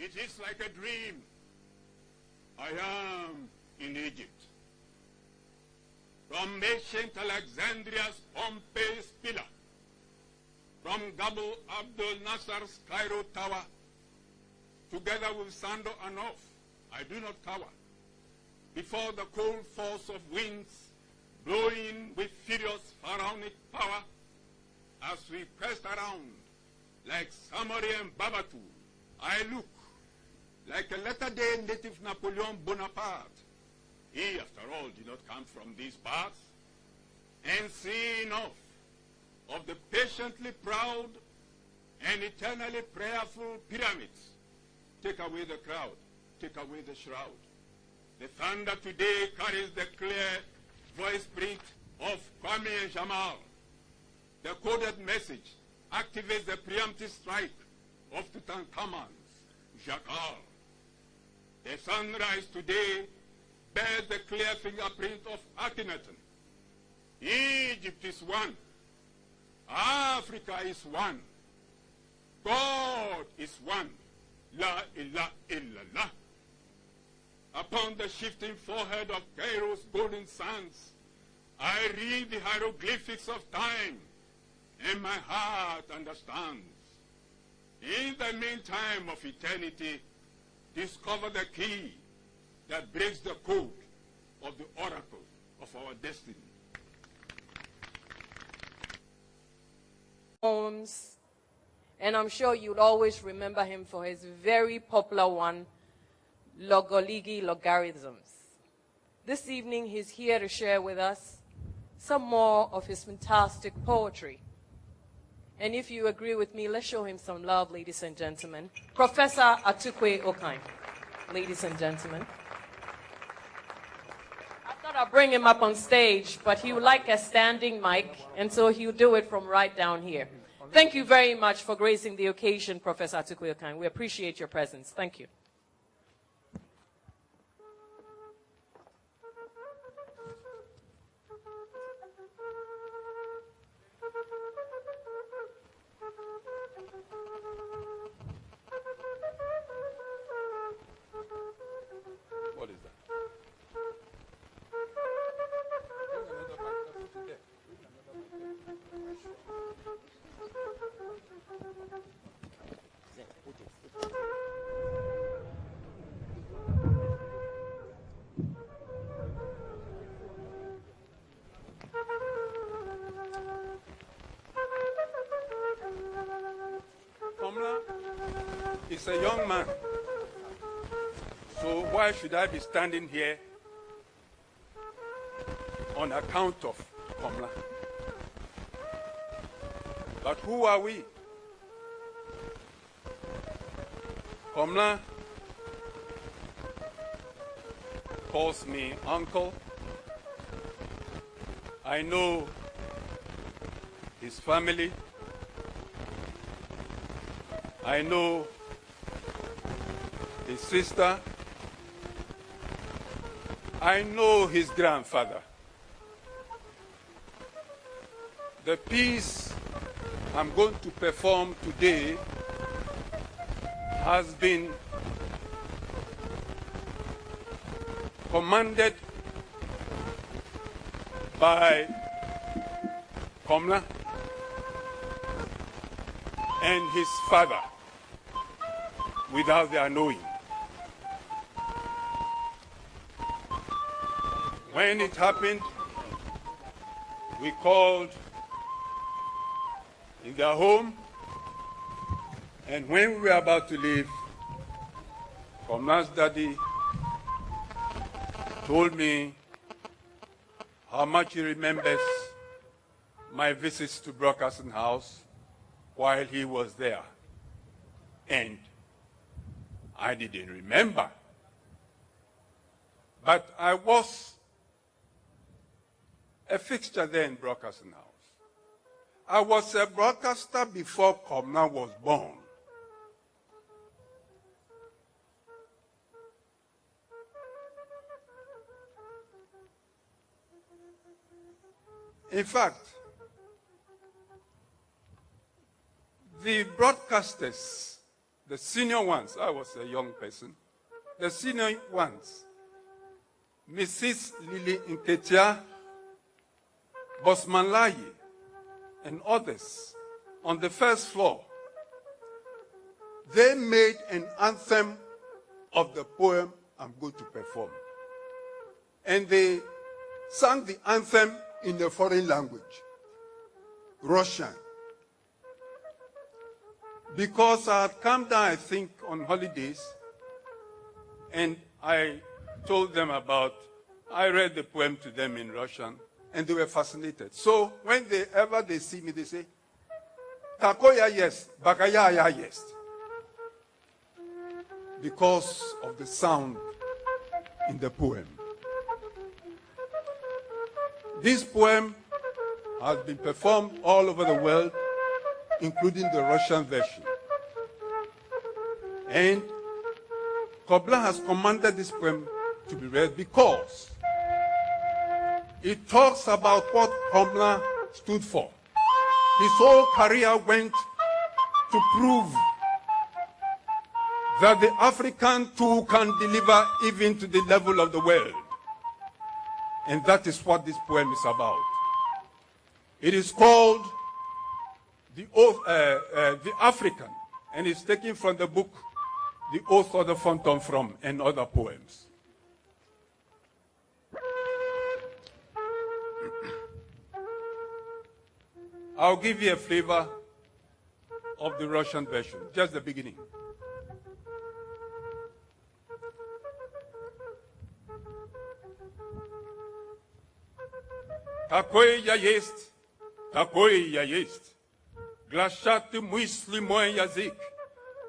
It is like a dream. I am in Egypt. From ancient Alexandria's Pompeii's pillar, from Gabul Abdul Nasser's Cairo tower, together with Sando Anof, I do not cower before the cold force of winds blowing with furious pharaonic power as we pressed around like Samori and Babatu. I look like a latter-day native Napoleon Bonaparte. He, after all, did not come from these parts, and see enough of the patiently proud and eternally prayerful pyramids. Take away the crowd, take away the shroud. The thunder today carries the clear voice print of Kwame and Jamal. The coded message activates the preemptive strike of Tutankhamun's Jackal. The sunrise today bears the clear fingerprint of Akhenaten. Egypt is one. Africa is one. God is one. La ilaha illallah. Upon the shifting forehead of Cairo's golden sands, I read the hieroglyphics of time, and my heart understands. In the meantime of eternity, discover the key that breaks the code of the oracle of our destiny. Poems, and I'm sure you'll always remember him for his very popular one, Logoligi Logarithms. This evening, he's here to share with us some more of his fantastic poetry. And if you agree with me, let's show him some love, ladies and gentlemen. Professor Atukwei Okai, ladies and gentlemen. I thought I'd bring him up on stage, but he would like a standing mic, and so he'll do it from right down here. Thank you very much for gracing the occasion, Professor Atukwei Okai. We appreciate your presence. Thank you. What is that? Komla is a young man. So why should I be standing here on account of Komla? But who are we? Komla calls me uncle. I know his family. I know his sister. I know his grandfather. The piece I'm going to perform today has been commanded by Komla and his father without their knowing. When it happened, we called in their home, and when we were about to leave, Komla's daddy told me how much he remembers my visits to Brockhasen House while he was there. And I didn't remember. But I was a fixture there in Brockhasen House. I was a broadcaster before Komla was born. In fact, the broadcasters the senior ones, I was a young person, the senior ones, Mrs. Lily Nketia, Bosman Laye, and others on the first floor, they made an anthem of the poem I'm going to perform. And they sang the anthem in a foreign language, Russian. Because I had come down, I think, on holidays, and I told them about, I read the poem to them in Russian, and they were fascinated. So whenever they see me, they say, Takoya yes, Bakaya yes. Because of the sound in the poem. This poem has been performed all over the world, including the Russian version. And P.A.W.A has commanded this poem to be read because it talks about what P.A.W.A stood for. His whole career went to prove that the African too can deliver even to the level of the world. And that is what this poem is about. It is called The African, and it's taken from the book The Oath of the Phantom from and other poems. I'll give you a flavor of the Russian version, just the beginning. Какой я есть, такой я есть. Глашат мысли мой язык.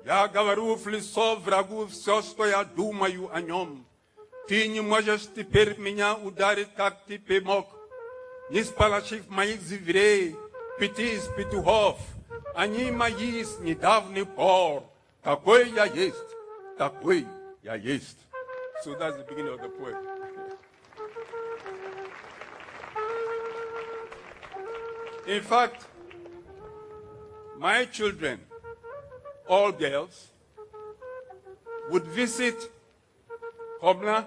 Я говорю в лицо врагу все, что я думаю о нем. Ты не можешь теперь меня ударить, как ты помог. Не сполошив моих зверей, птиц, петухов. Они мои с недавних пор. Какой я есть, такой я есть. So that's the beginning of the poem. In fact, my children, all girls, would visit P.A.W.A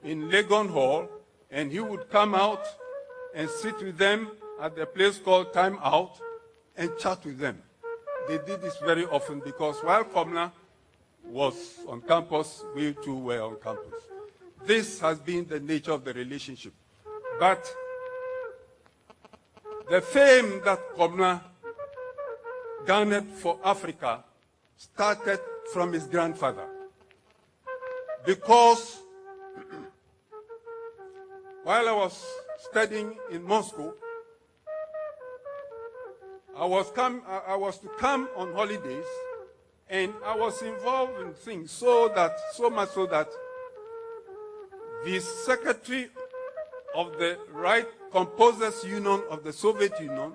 in Legon Hall, and he would come out and sit with them at a place called Time Out and chat with them. They did this very often because while P.A.W.A was on campus, we too were on campus. This has been the nature of the relationship. But the fame that P.A.W.A garnered for Africa started from his grandfather. Because while I was studying in Moscow, I was to come on holidays, and I was involved in things so much so that the secretary of the Right Composers Union of the Soviet Union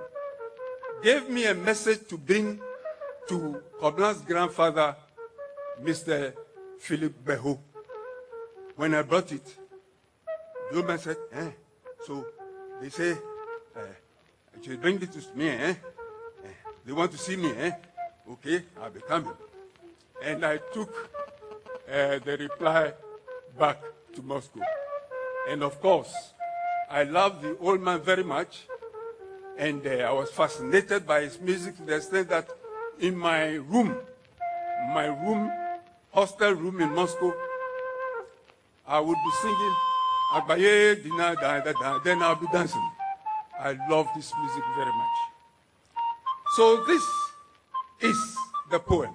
gave me a message to bring to P.A.W.A's grandfather, Mr. Philip Behu. When I brought it, the man said, so they say, I should bring it to me, they want to see me, Okay, I'll be coming. And I took the reply back to Moscow. And of course, I love the old man very much. And I was fascinated by his music to the extent that in my room, hostel room in Moscow, I would be singing, Agbaye, Dina, da, da, da, then I'll be dancing. I love this music very much. So this is the poem.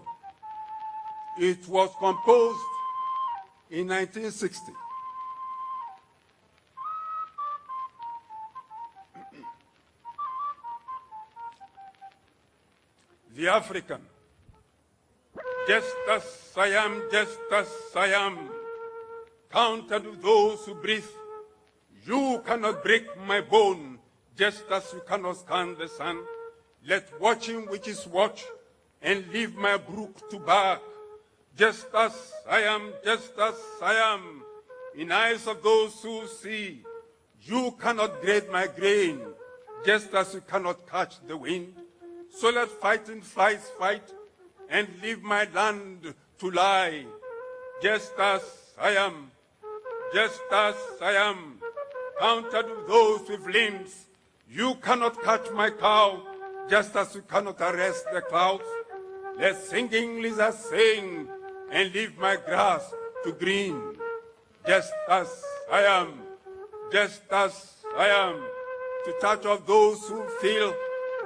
It was composed in 1960. The African, just as I am, counted with those who breathe. You cannot break my bone, just as you cannot scan the sun. Let watching witches watch, and leave my brook to bark. Just as I am, in eyes of those who see. You cannot grade my grain, just as you cannot catch the wind. So let fighting flies fight, and leave my land to lie. Just as I am, just as I am, counted with those with limbs. You cannot catch my cow, just as you cannot arrest the clouds. Let singing lizards sing, and leave my grass to green. Just as I am, just as I am, to touch of those who feel.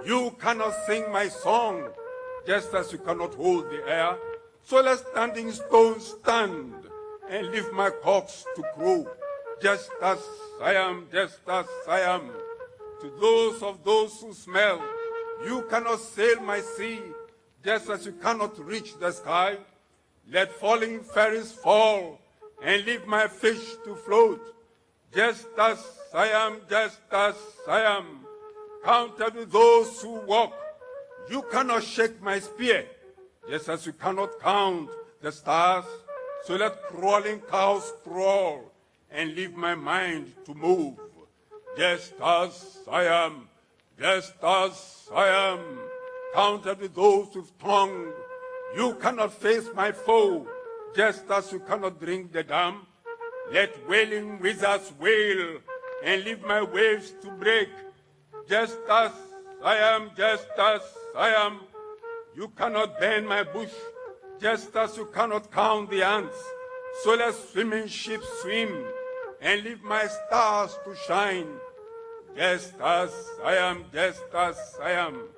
You cannot sing my song, just as you cannot hold the air. So let standing stones stand, and leave my cocks to crow. Just as I am, just as I am. To those who smell, you cannot sail my sea, just as you cannot reach the sky. Let falling ferries fall, and leave my fish to float. Just as I am, just as I am. Counted with those who walk, you cannot shake my spear, just as you cannot count the stars. So let crawling cows crawl, and leave my mind to move. Just as I am, just as I am, counted with those with tongue. You cannot face my foe, just as you cannot drink the dam. Let wailing wizards wail, and leave my waves to break. Just as I am, just as I am, you cannot bend my bush, just as you cannot count the ants. So let swimming ships swim, and leave my stars to shine. Just as I am, just as I am,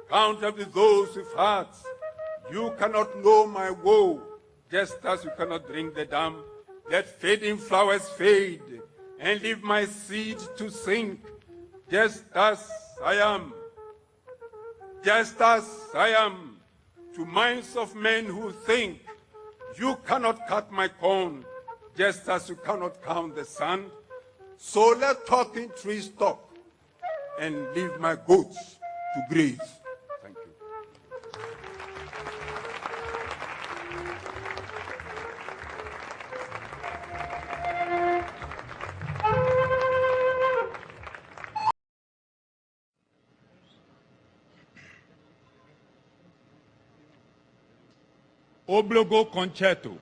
counted with those with hearts. You cannot know my woe, just as you cannot drink the dam. Let fading flowers fade, and leave my seed to sink. Just as I am, just as I am, to minds of men who think. You cannot cut my corn, just as you cannot count the sand. So let talking trees talk, and leave my goats to graze. Thank you. Oblogo Concerto.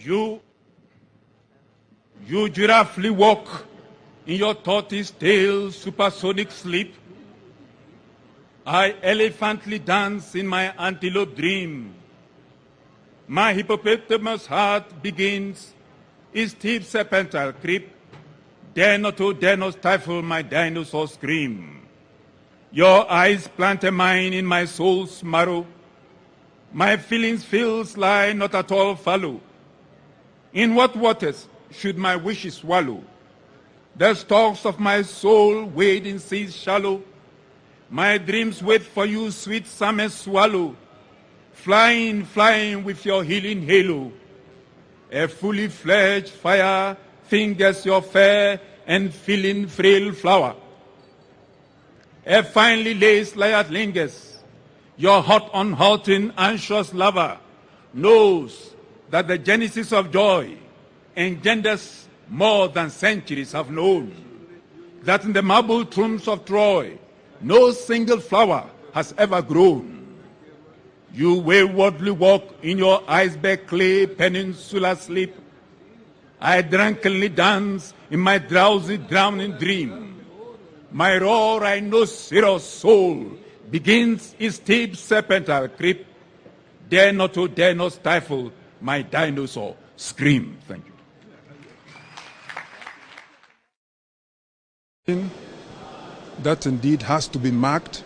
You giraffely walk in your tortoise tail supersonic sleep. I elephantly dance in my antelope dream. My hippopotamus heart begins its deep serpentine creep. Dare not stifle my dinosaur scream. Your eyes plant a mine in my soul's marrow. My feelings lie not at all fallow. In what waters should my wishes swallow? The stalks of my soul wade in seas shallow. My dreams wait for you, sweet summer swallow. Flying with your healing halo. A fully fledged fire fingers your fair and feeling frail flower. A finely laced lyre lingers. Your hot, unhalting, anxious lover knows that the genesis of joy engenders more than centuries have known. That in the marble tombs of Troy, no single flower has ever grown. You waywardly walk in your iceberg clay peninsula sleep. I drunkenly dance in my drowsy, drowning dream. My raw rhinoceros soul begins its deep serpentine creep. Dare not stifle my dinosaur scream. Thank you. That indeed has to be marked,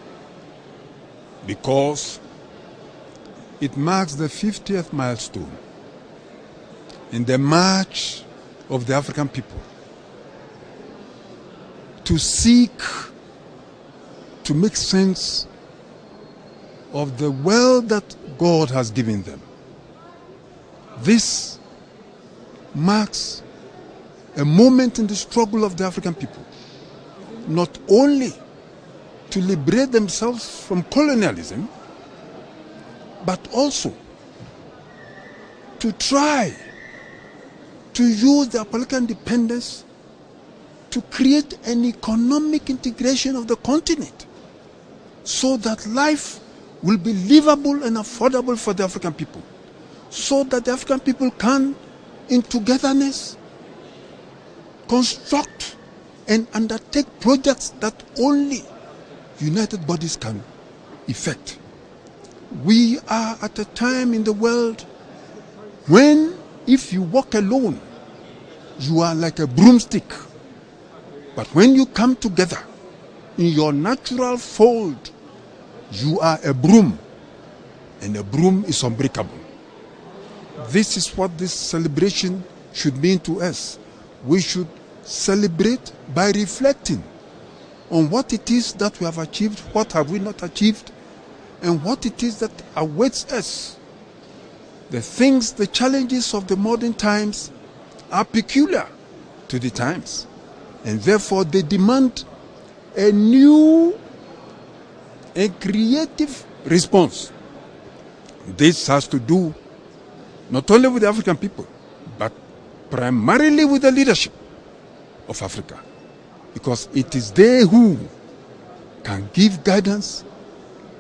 because it marks the 50th milestone in the march of the African people to seek to make sense of the world that God has given them. This marks a moment in the struggle of the African people, not only to liberate themselves from colonialism, but also to try to use their political independence to create an economic integration of the continent so that life will be livable and affordable for the African people, so that the African people can, in togetherness, construct and undertake projects that only united bodies can effect. We are at a time in the world when, if you walk alone, you are like a broomstick. But when you come together in your natural fold, you are a broom, and a broom is unbreakable. This is what this celebration should mean to us. We should celebrate by reflecting on what it is that we have achieved, what have we not achieved, and what it is that awaits us. The things, the challenges of the modern times are peculiar to the times, and therefore they demand a new and creative response. This has to do not only with the African people, but primarily with the leadership of Africa, because it is they who can give guidance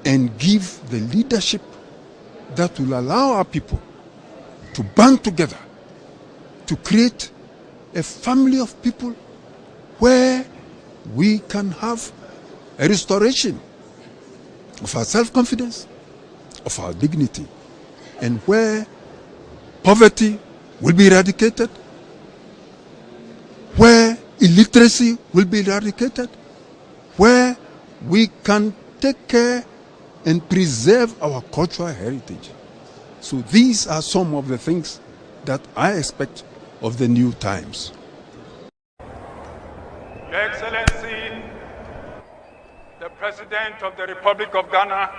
and give the leadership that will allow our people to band together to create a family of people where we can have a restoration of our self-confidence, of our dignity, and where poverty will be eradicated, where illiteracy will be eradicated, where we can take care and preserve our cultural heritage. So these are some of the things that I expect of the new times. Your Excellency, the President of the Republic of Ghana,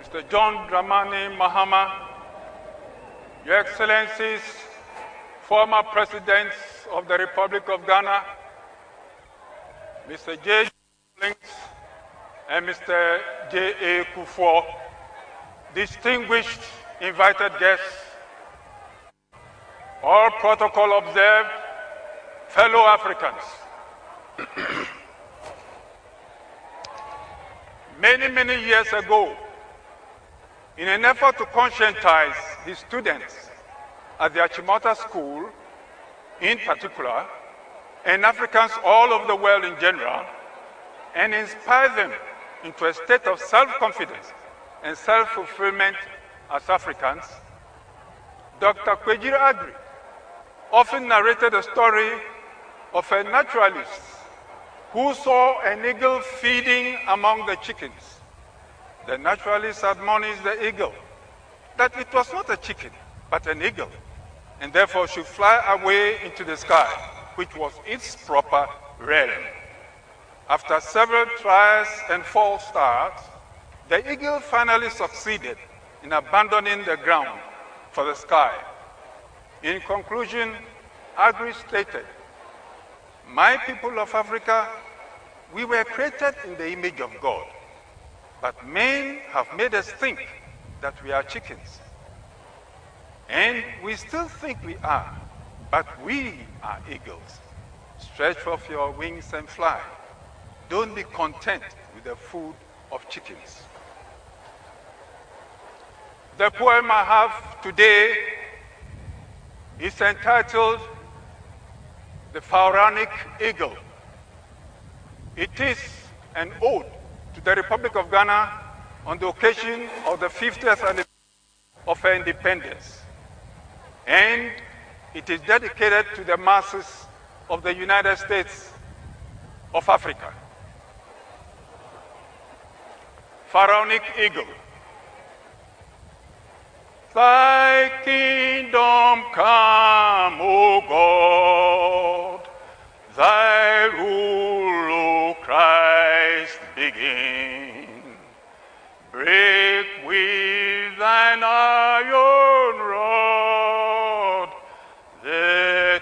Mr. John Dramani Mahama, Your Excellencies, former Presidents of the Republic of Ghana, Mr. J. Links and Mr. J.A. Kufuor, distinguished invited guests, all protocol observed, fellow Africans. Many years ago, in an effort to conscientize the students at the Achimota School, in particular, and Africans all over the world in general, and inspire them into a state of self-confidence and self-fulfillment as Africans, Dr. Atukwei often narrated a story of a naturalist who saw an eagle feeding among the chickens. The naturalist admonished the eagle that it was not a chicken, but an eagle, and therefore should fly away into the sky, which was its proper realm. After several tries and false starts, the eagle finally succeeded in abandoning the ground for the sky. In conclusion, Agri stated, "My people of Africa, we were created in the image of God, but men have made us think that we are chickens. And we still think we are, but we are eagles. Stretch forth your wings and fly. Don't be content with the food of chickens." The poem I have today is entitled "The Pharaonic Eagle." It is an ode to the Republic of Ghana on the occasion of the 50th anniversary of her independence. And it is dedicated to the masses of the United States of Africa. Pharaonic Eagle. Thy kingdom come, O God, thy rule, O Christ, begin. Break with thine iron rod the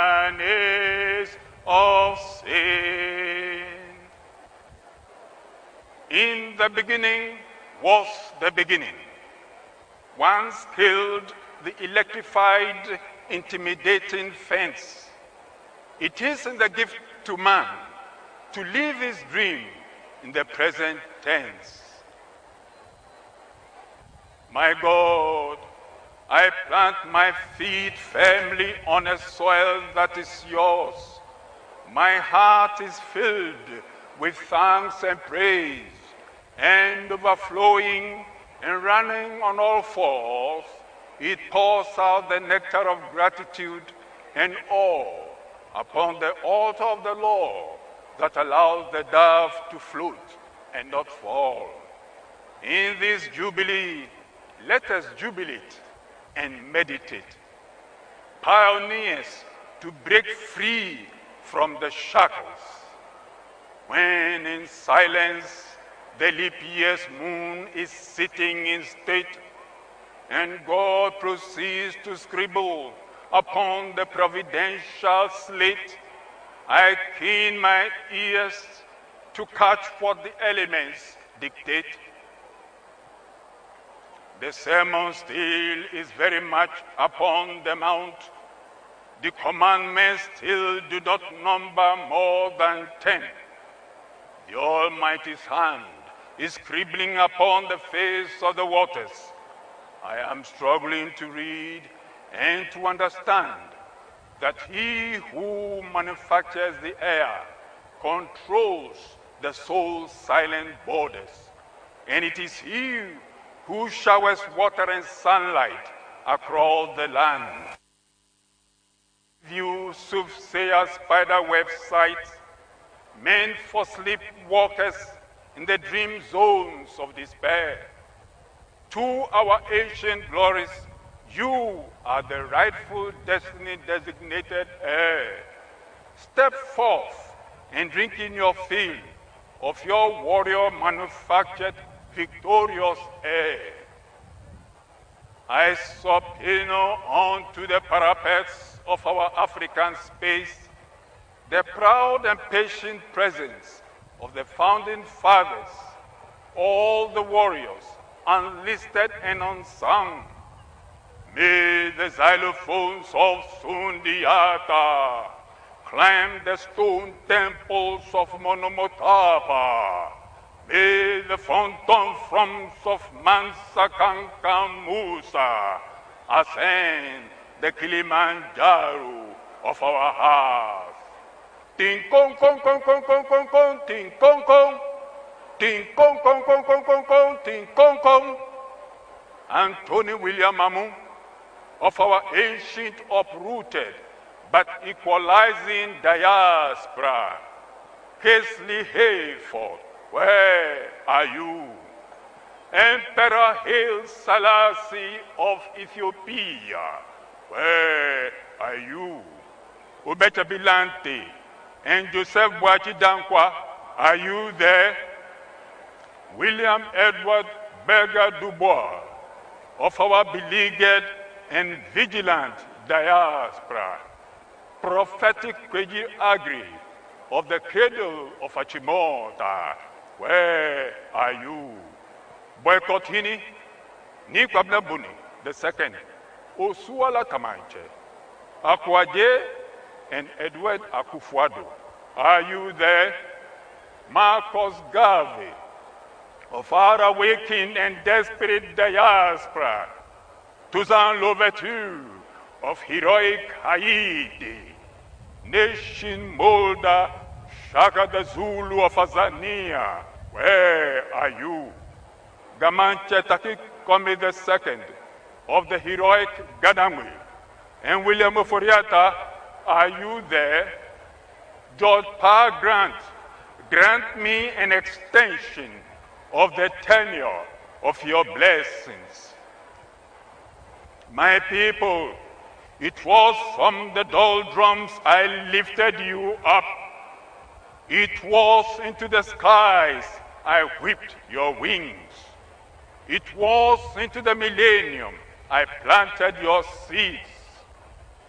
tyrannies of sin. In the beginning was the beginning. Once killed the electrified, intimidating fence, It isn't the gift to man to live his dream in the present tense. My God, I plant my feet firmly on a soil that is yours. My heart is filled with thanks and praise, and overflowing and running on all fours, it pours out the nectar of gratitude and awe upon the altar of the Lord that allows the dove to float and not fall. In this jubilee, let us jubilate and meditate. Pioneers to break free from the shackles. When in silence the leap year's moon is sitting in state, and God proceeds to scribble upon the providential slate, I keen my ears to catch what the elements dictate. The sermon still is very much upon the mount. The commandments still do not number more than 10. The Almighty's hand is scribbling upon the face of the waters. I am struggling to read and to understand that he who manufactures the air controls the soul's silent borders, and it is he who showers water and sunlight across the land. View soothsayer spider websites meant for sleepwalkers in the dream zones of despair. To our ancient glories, you are the rightful destiny-designated heir. Step forth and drink in your fill of your warrior-manufactured victorious air. I subpoena onto the parapets of our African space the proud and patient presence of the founding fathers, all the warriors, unlisted and unsung. May the xylophones of Sundiata climb the stone temples of Monomotapa. May the phantom fronts of Mansa Kanka Musa ascend the Kilimanjaro of our hearts. Ting kong kong kong kong kong kong kong, ting kong kong, ting kong kong kong kong kong kong, ting kong kong. Anthony William Amu, of our ancient uprooted but equalizing diaspora. Casely Hayford, where are you? Emperor Haile Selassie of Ethiopia, where are you? Obeta Bilante and Joseph Boachi Dankwa, are you there? William Edward Berger Dubois, of our beleaguered and vigilant diaspora. Prof.Atukwei Okai of the cradle of Achimota, where are you? Boycott Hini, Nikwabna Buni, the second, Osuala Kamanche, Akwaje, and Edward Akufuado, are you there? Marcus Garvey, of our awakened and desperate diaspora, Toussaint Louverture, of heroic Haiti, nation molder Shaka the Zulu of Azania, where are you? Gamanche Taki Kome II, of the heroic Gadamwi, and William Oforiata, are you there? George Parr Grant, grant me an extension of the tenure of your blessings. My people, it was from the doldrums I lifted you up. It was into the skies I whipped your wings. It was into the millennium I planted your seeds.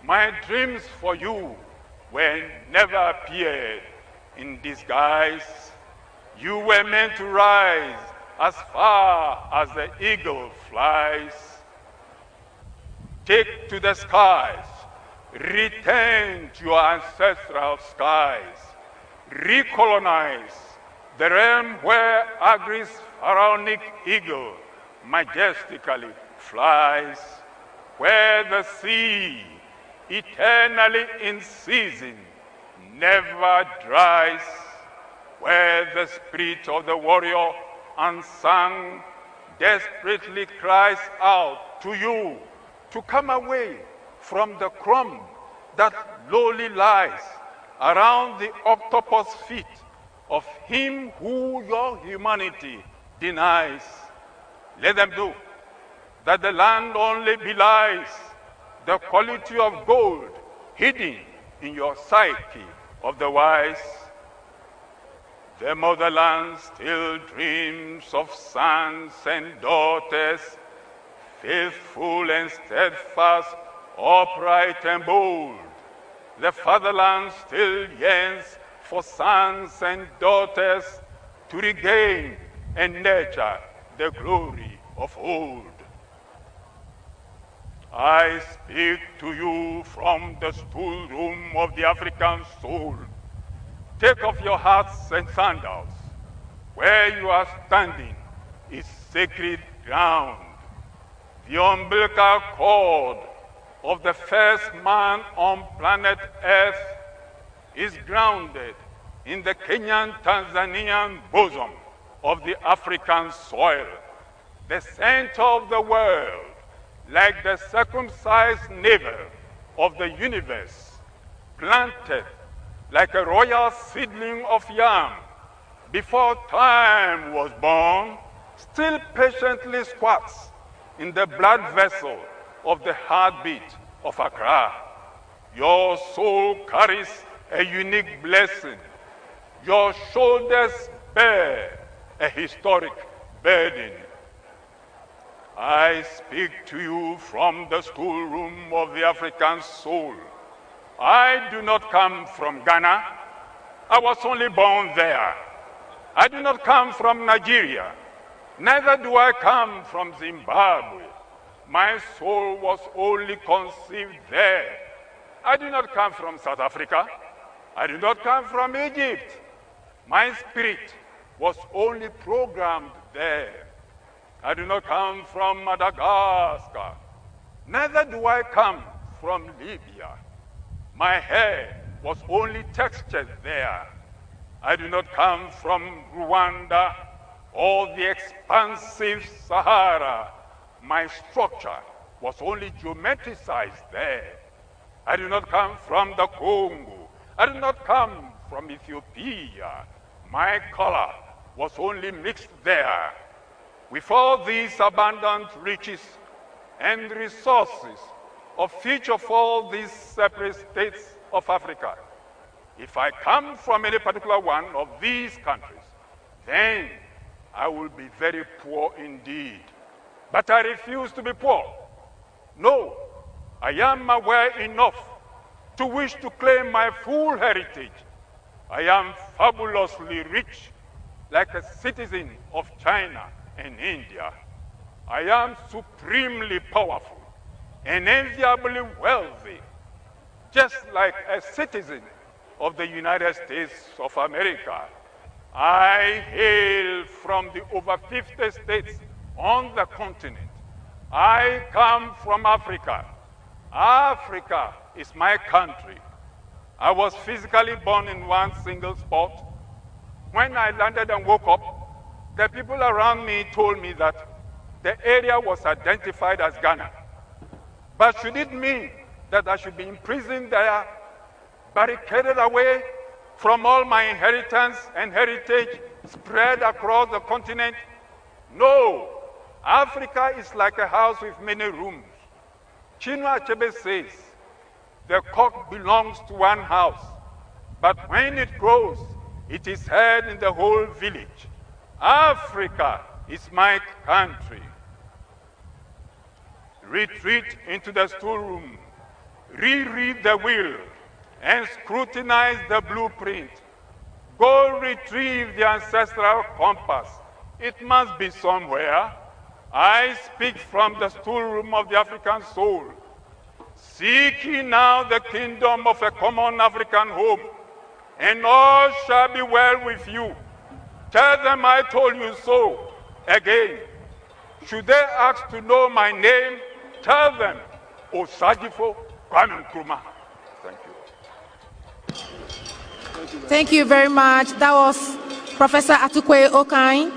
My dreams for you were never appeared in disguise. You were meant to rise as far as the eagle flies. Take to the skies Return to your ancestral skies. Recolonize the realm where Agri's pharaonic eagle majestically flies, where the sea, eternally in season, never dries, where the spirit of the warrior unsung desperately cries out to you to come away from the crumb that lowly lies around the octopus feet of him who your humanity denies. Let them know that the land only belies the quality of gold hidden in your psyche of the wise. The motherland still dreams of sons and daughters, faithful and steadfast, upright and bold. The fatherland still yearns for sons and daughters to regain and nurture the glory of old. I speak to you from the stoolroom of the African soul. Take off your hats and sandals. Where you are standing is sacred ground. The umbilical cord of the first man on planet Earth is grounded in the Kenyan-Tanzanian bosom of the African soil, the center of the world, like the circumcised navel of the universe, planted like a royal seedling of yam before time was born, still patiently squats in the blood vessel of the heartbeat of Accra. Your soul carries a unique blessing. Your shoulders bear a historic burden. I speak to you from the schoolroom of the African soul. I do not come from Ghana. I was only born there. I do not come from Nigeria. Neither do I come from Zimbabwe. My soul was only conceived there. I do not come from South Africa. I do not come from Egypt. My spirit was only programmed there. I do not come from Madagascar. Neither do I come from Libya. My hair was only textured there. I do not come from Rwanda or the expansive Sahara. My structure was only geometricized there. I do not come from the Congo. I do not come from Ethiopia. My color was only mixed there. With all these abundant riches and resources of each of all these separate states of Africa, if I come from any particular one of these countries, then I will be very poor indeed. But I refuse to be poor. No, I am aware enough to wish to claim my full heritage. I am fabulously rich, like a citizen of China and India. I am supremely powerful and enviably wealthy, just like a citizen of the United States of America. I hail from the over 50 states on the continent. I come from Africa. Africa is my country. I was physically born in one single spot. When I landed and woke up, the people around me told me that the area was identified as Ghana. But should it mean that I should be imprisoned there, barricaded away from all my inheritance and heritage spread across the continent? No. Africa is like a house with many rooms. Chinua Achebe says, the cock belongs to one house, but when it crows, it is heard in the whole village. Africa is my country. Retreat into the storeroom, reread the will, and scrutinize the blueprint. Go retrieve the ancestral compass. It must be somewhere. I speak from the storeroom of the African soul. Seek ye now the kingdom of a common African home, and all shall be well with you. Tell them I told you so. Again, should they ask to know my name, tell them, Osagyefo Kwame Nkrumah. Thank you. Thank you very much. That was Professor Atukwei Okai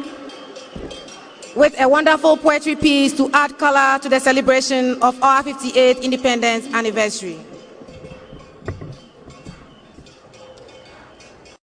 with a wonderful poetry piece to add color to the celebration of our 58th independence anniversary.